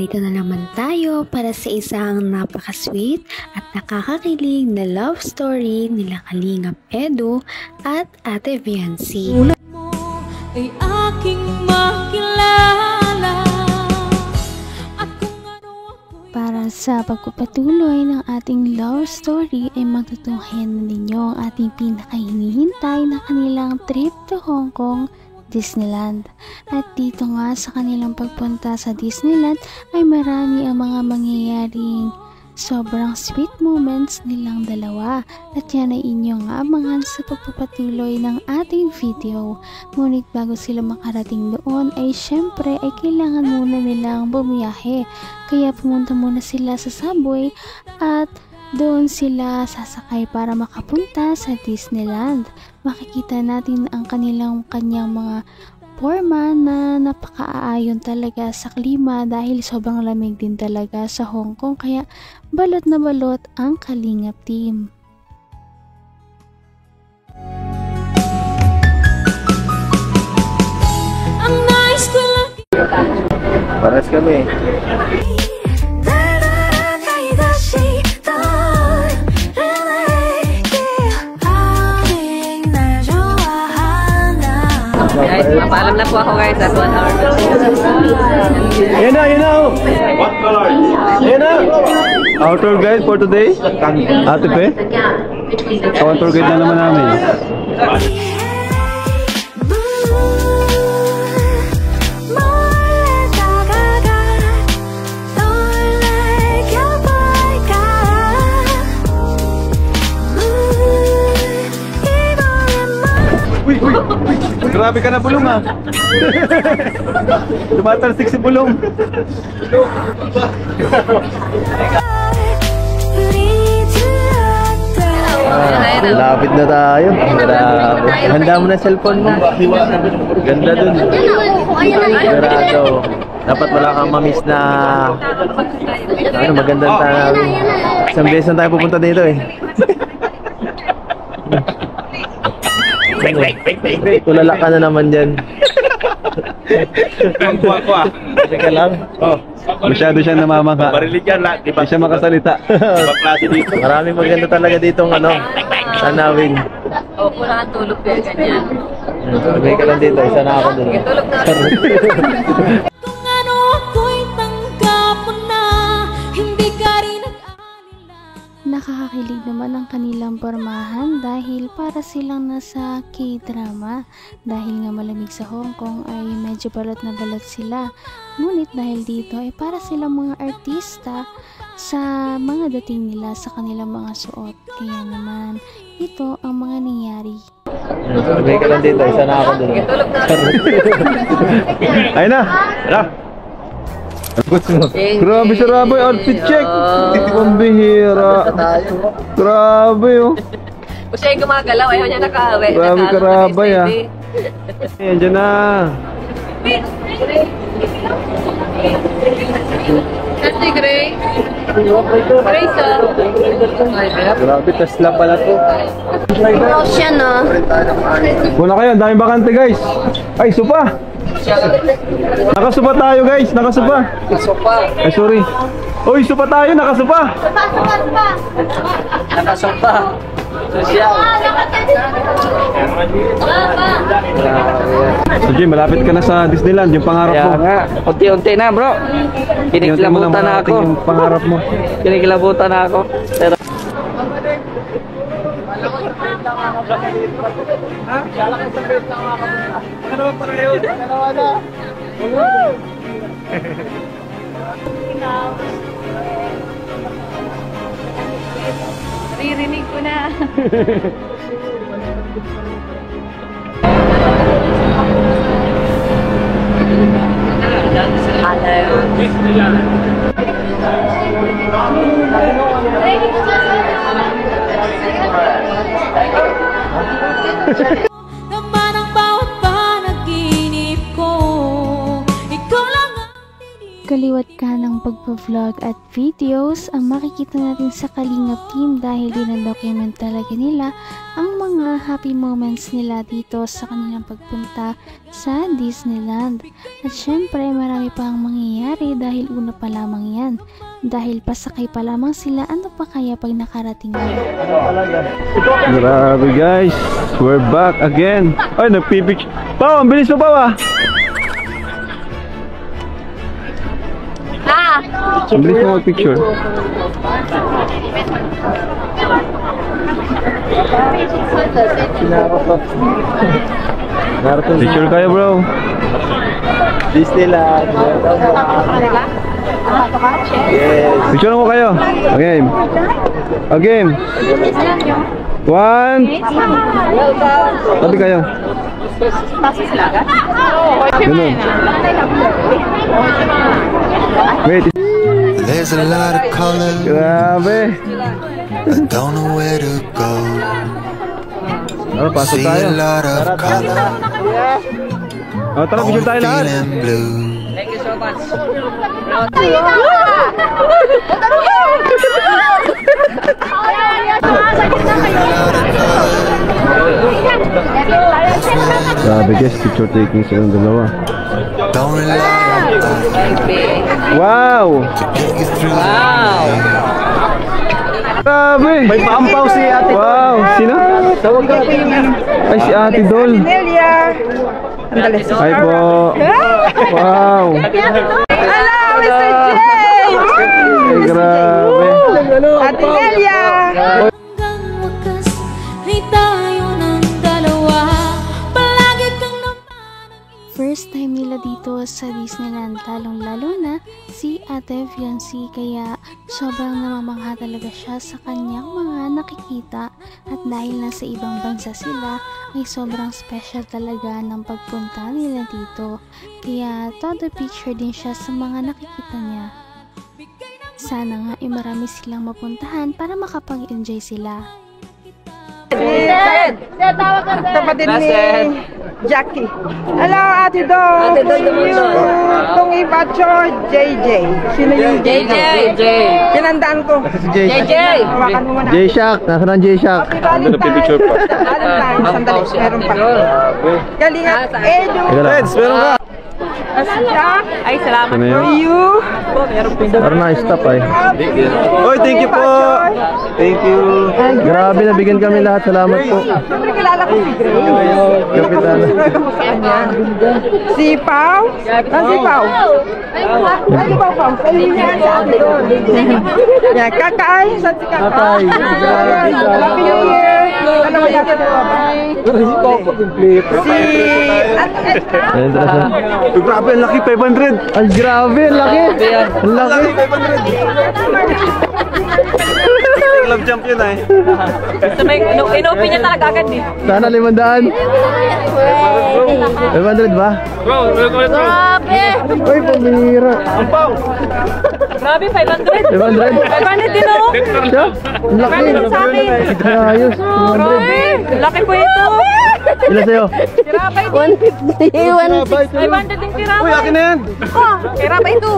narito na naman tayo para sa isang napaka-sweet at nakakakilig na love story nila Kalingap Edu at Ate Viancy. Ulat mo ay aking makilala at kung ano ako'y... Para sa pagpapatuloy ng ating love story ay matutunghayan na ninyo ang ating pinakahinihintay na kanilang trip to Hong Kong, Disneyland. At dito nga sa kanilang pagpunta sa Disneyland ay marami ang mga mangyayaring sobrang sweet moments nilang dalawa at yan ay inyong abangan sa pagpapatuloy ng ating video. Ngunit bago sila makarating doon ay syempre ay kailangan muna nilang bumiyahe, kaya pumunta muna sila sa subway at doon sila sasakay para makapunta sa Disneyland. Makikita natin ang kanyang mga forma na napakaayon talaga sa klima dahil sobrang lamig din talaga sa Hong Kong, kaya balot na balot ang Kalingap team. Ang nice ko lang. Paras kami. Paalam na po ako guys at 1 hour. Yan na! What color? Yan na! Our tour guide for today, Ate Pe. Our tour guide na naman namin. Grabe ka na bulong ah. Tumatalsik si bulong. Lapit na tayo. Grabe. Handa mo na cellphone mo. Ganda dun. Grado. Dapat wala kang mamiss na magandang tanong. Isang beses na tayo pupunta dito eh. Tulala ka na naman dyan. Teka lang. Masyado siya namamangha. Barilig yan lahat. Di siya makasalita. Maraming maganda talaga ditong tanawin. Wala kang tulog kaya ganyan. May ka lang dito. Isa na ako dun. Tulog na. Kung ano ako'y tanggap mo na, hindi ka rin nag-alala. Nakakakilig naman ang kanilang pormahan dahil para silang nasa K-drama. Dahil nga malamig sa Hong Kong ay medyo balot na balot sila. Ngunit dahil dito ay para silang mga artista sa mga dating nila sa kanilang mga suot. Kaya naman ito ang mga nangyari. May ka lang dito. Isa na ako dun. Tulog na. Ayun na! Tara! Grabe si Raboy, outfit check! Ang bihira! Grabe oh! Kung siya yung gumagalaw, ayaw niya nakahawi. Grabe ka Raboy ah! Ayan, dyan na! Kasi Gray. Gray sa. Grabe, Tesla pala to. Siya no. Muna kayo, ang daming bakante guys! Ay, supa! Nakasupa tayo guys, nakasupa. Ay sorry. Uy, supa tayo, nakasupa. Nakasumpa. Social. So Jim, malapit ka na sa Disneyland, yung pangarap mo. Kaya nga, unti-unti na bro. Kinikilabutan na ako. Yung pangarap mo. Kinikilabutan na ako. Pero Ririnig ko na. Naman ang bawat panaginip ko, ikaw lang ang Kaliwat ka ng pagpa-vlog at videos ang makikita natin sa Kalingap team dahil dinadocument talaga nila ang mga mga happy moments nila dito sa kanilang pagpunta sa Disneyland. At syempre marami pang mangyayari dahil una pa lamang yan. Dahil pasakay pa lamang sila, ano pa kaya pag nakarating na? Grabe guys, we're back again. Ay, nagpipicture. Pao, ang bilis mo pa Ang bilis mo mag-picture. Picture kayo bro. Disneyland. Yes. Picture mo kayo. Okay. Okay. 1. Tabi kayo. Ganun. Wait. There's a lot of color. Grabe. I don't know where to go. Pasok See tayo. a lot of color. Tara, picture tayo lahat. Feeling blue. Thank you so much. Grabe guys, picture taking silang dalawa. Don't rely on others Wow! to get you through the Wow! Grabe! May paampaw si Ate. Wow! Sino? Ay, si Ate Dol. Hi po. Wow! Mr. James! Ay, grabe. Ate Nelia! Hanggang wakas ay tayo ng dalawa. Palagi kang First time nila dito sa Disneyland, lalong-lalo na si Ate Fiancé, kaya sobrang namamangha talaga siya sa kanyang mga nakikita. At dahil nasa ibang bansa sila, ay sobrang special talaga ng pagpunta nila dito. Kaya todo picture din siya sa mga nakikita niya. Sana nga ay marami silang mapuntahan para makapag-enjoy sila. Kapatid ni Jackie. Hello, Ate Dol. Ate Dol, Itong iba, JJ. Sino yung JJ. Pinandaan ko. JJ. Hawakan mo muna. J-Shock, nasa ng J-Shock? Happy Valentine's. Valentine's. Sandali, meron pa. Galingat, Edu. Reds, meron ka? Asya. Ay, salamat Ano yun? You. Parang na-stop ay. Oy, thank you po! Thank you! Grabe, nabigyan kami lahat. Salamat po. Siyempre kilala ko si Grace. Kapitan. Si Pao. Si Pao. Si Pao. Sa'yo niya sa Ate Dol. Yan, Kakay. Saan si Kakay? Happy New Year. Ano mo yan? Si... Ayun, tara siya. Grabe, ang laki, 500! Ang grabe, ang laki! Ang laki! 500! Club champion ay. Basta may inopen niya talaga agad eh. Sana 500! 500 ba? Grabe! Uy, pamira! Grabe, 500! 500? 500 din oh! Siya? Ang laki! Sa akin. Ayos! Grabe! Laki po ito! Ilan sa'yo? Tirapay din! 500 din tirapay! Uy, akin na yan! Oh, tirapay ito!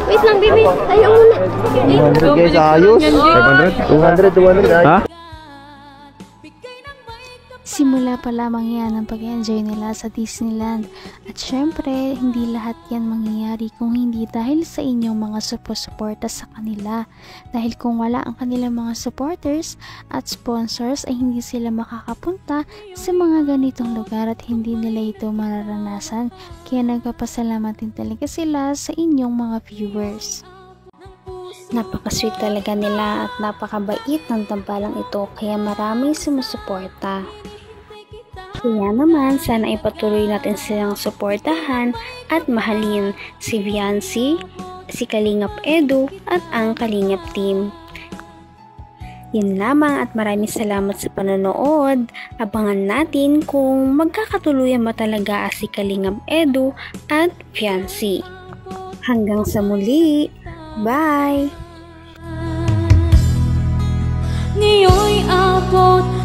Wait lang, baby. Ayaw muna. 200 guys, ayos! 500? 200, 200 ha? Simula pa lamang yan ang pag-enjoy nila sa Disneyland. At syempre, hindi lahat yan mangyayari kung hindi dahil sa inyong mga suporta sa kanila. Dahil kung wala ang kanilang mga supporters at sponsors ay hindi sila makakapunta sa mga ganitong lugar at hindi nila ito mararanasan. Kaya nagpapasalamat din talaga sila sa inyong mga viewers. Napaka-sweet talaga nila at napakabait ng tambalang ito, kaya maraming sumusuporta. Kaya naman, sana ipatuloy natin silang suportahan at mahalin si Fiancé, si Kalingap Edu at ang Kalingap team. Yan lamang at maraming salamat sa panonood. Abangan natin kung magkakatuluyan ba talaga si Kalingap Edu at Fiancé. Hanggang sa muli! Bye! Ngayon'y abot